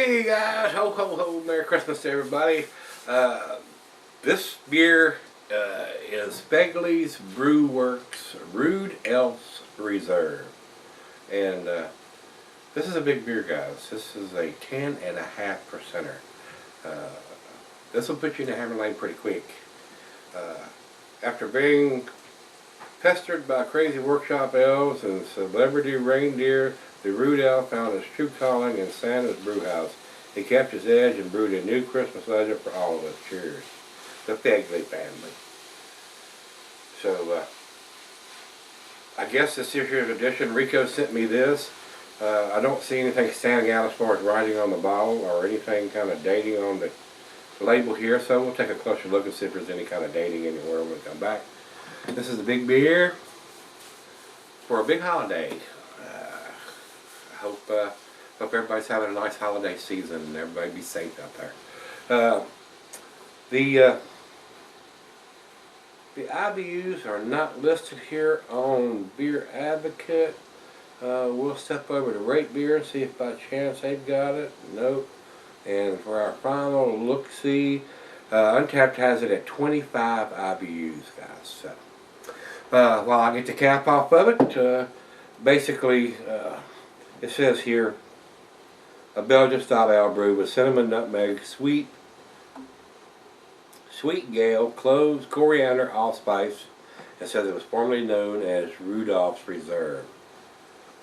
Hey guys, ho ho ho, Merry Christmas to everybody. This beer is Fegley's Brewworks Rude Elf's Reserve. And this is a big beer, guys. This is a 10.5%er. This will put you in the hammer lane pretty quick. After being pestered by crazy workshop elves and celebrity reindeer, the Rude Elf found his true calling in Santa's brewhouse. He kept his edge and brewed a new Christmas legend for all of us. Cheers. The Fegley family. So, I guess this year's edition, Rico sent me this. I don't see anything standing out as far as writing on the bottle or anything kind of dating on the label here, so we'll take a closer look and see if there's any kind of dating anywhere when we come back. This is a big beer for a big holiday. I hope everybody's having a nice holiday season and everybody be safe out there. The IBUs are not listed here on Beer Advocate. We'll step over to Rate Beer and see if by chance they've got it. Nope. And for our final look-see, Untapped has it at 25 IBUs, guys. So, while I get the cap off of it, basically, it says here, a Belgian-style ale brew with cinnamon, nutmeg, sweet gale, cloves, coriander, allspice. It says it was formerly known as Rudolph's Reserve.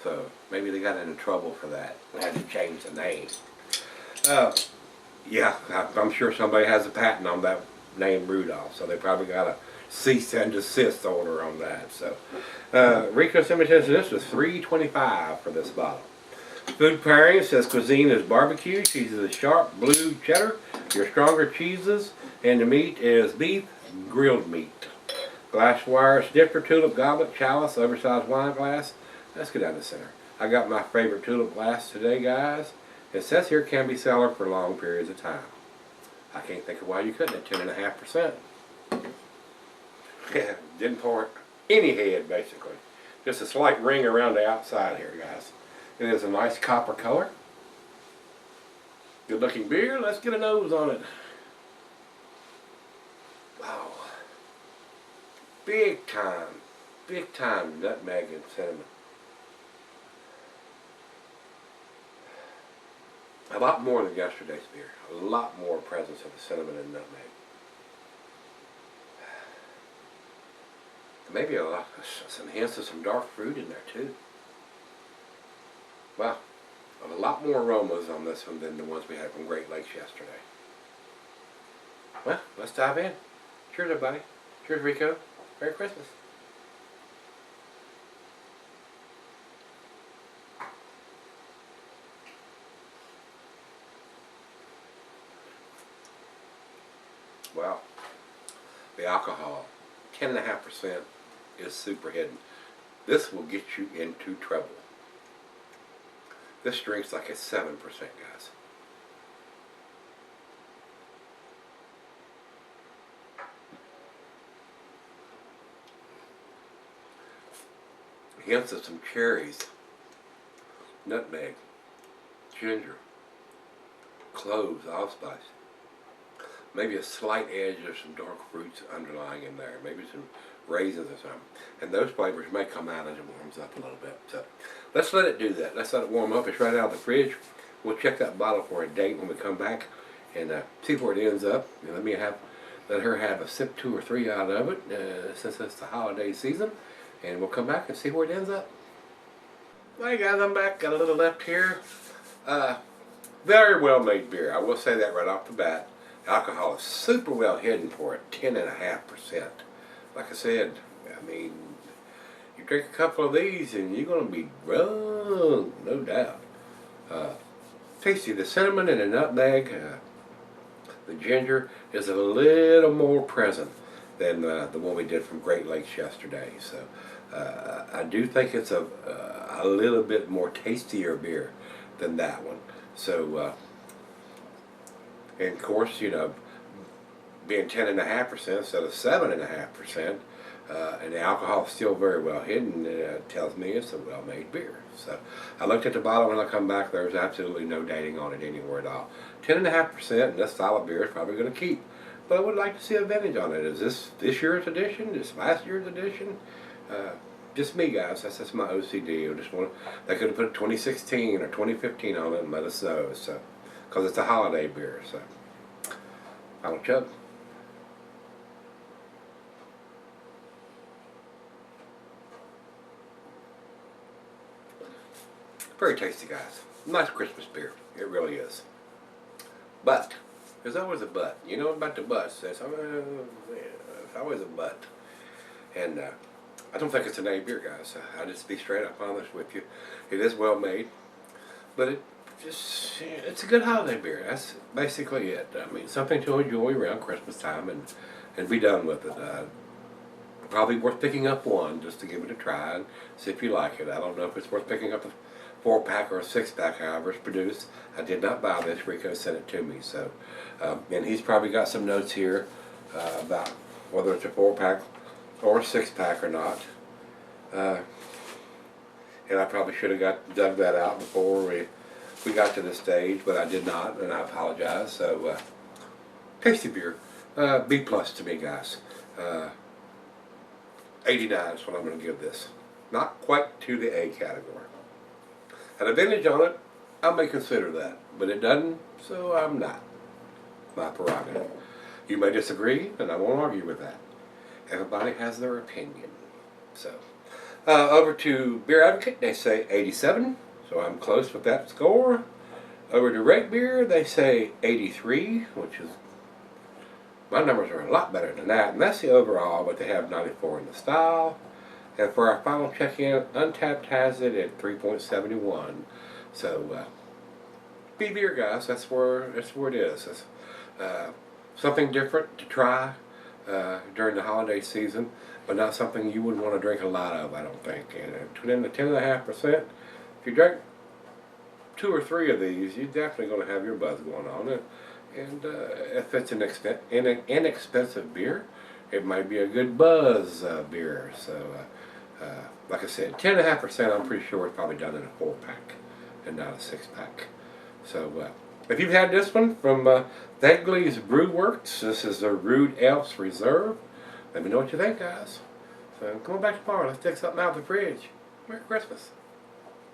So maybe they got into trouble for that. They had to change the name. Yeah, I'm sure somebody has a patent on that name Rudolph, so they probably got a cease and desist order on that. So, Rico sent me this was $3.25 for this bottle. Food pairing says cuisine is barbecue, cheese is sharp blue cheddar, your stronger cheeses, and the meat is beef, grilled meat. Glassware, snifter, tulip, goblet, chalice, oversized wine glass. Let's go down the center. I got my favorite tulip glass today, guys. It says here can be cellared for long periods of time. I can't think of why you couldn't at 10.5%. Yeah, didn't pour any head, basically. Just a slight ring around the outside here, guys. It is a nice copper color. Good looking beer. Let's get a nose on it. Wow. Big time nutmeg and cinnamon. A lot more than yesterday's beer. A lot more presence of the cinnamon and nutmeg. Maybe some hints of some dark fruit in there too. Wow, a lot more aromas on this one than the ones we had from Great Lakes yesterday. Well, let's dive in. Cheers, everybody. Cheers, Rico. Merry Christmas. Wow, the alcohol, 10.5%, is super hidden. This will get you into trouble. This drink's like a 7%, guys. Hints of some cherries, nutmeg, ginger, cloves, allspice. Maybe a slight edge of some dark fruits underlying in there. Maybe some raisins or something. And those flavors may come out as it warms up a little bit. So let's let it do that. Let's let it warm up. It's right out of the fridge. We'll check that bottle for a date when we come back and see where it ends up. And let her have a sip, 2 or 3 out of it since it's the holiday season. And we'll come back and see where it ends up. Hey guys, I'm back. Got a little left here. Very well made beer. I will say that right off the bat. Alcohol is super well hidden for a 10.5%. Like I said, I mean, you drink a couple of these and you're going to be wrong, no doubt. Tasty. The cinnamon and the nutmeg, the ginger is a little more present than the one we did from Great Lakes yesterday. So I do think it's a little bit more tastier beer than that one. So and of course, you know, being 10.5% instead of 7.5%, And the alcohol is still very well hidden. It tells me it's a well-made beer. So I looked at the bottle when I come back. There's absolutely no dating on it anywhere at all. 10.5%, and this style of beer is probably going to keep. But I would like to see a vintage on it. Is this year's edition? This last year's edition? Just me, guys. That's my OCD. I just want. They could have put 2016 or 2015 on it and let us know. So, because it's a holiday beer. So, final chug. Very tasty, guys. Nice Christmas beer. It really is. But there's always a but. You know about the buts. There's always a but. And I don't think it's an A beer, guys. I'll just be straight up honest with you. It is well made, but it's a good holiday beer. That's basically it. I mean, something to enjoy around Christmas time and be done with it. Probably worth picking up one just to give it a try and see if you like it. I don't know if it's worth picking up a 4-pack or a 6-pack, however it's produced. I did not buy this. Rico sent it to me. So, and he's probably got some notes here about whether it's a 4-pack or a 6-pack or not. And I probably should have dug that out before we got to this stage, but I did not, and I apologize. So, tasty beer. B plus to me, guys. 89 is what I'm going to give this. Not quite to the A category. And a vintage on it, I may consider that, but it doesn't, so I'm not. My prerogative. You may disagree, and I won't argue with that. Everybody has their opinion. So, over to Beer Advocate, they say 87, so I'm close with that score. Over to Red Beer, they say 83, which is, my numbers are a lot better than that, and that's the overall, but they have 94 in the style. And for our final check-in, Untapped has it at 3.71. So, B beer, guys. That's where it is. It's, something different to try during the holiday season, but not something you would want to drink a lot of, I don't think. And in the 10.5%, if you drink 2 or 3 of these, you're definitely going to have your buzz going on. And if it's an inexpensive beer, it might be a good buzz beer. So, like I said, 10.5%, I'm pretty sure it's probably done in a 4-pack and not a 6-pack. So, if you've had this one from Fegley's Brewworks, this is the Rude Elf's Reserve. Let me know what you think, guys. So, come on back tomorrow. Let's take something out of the fridge. Merry Christmas.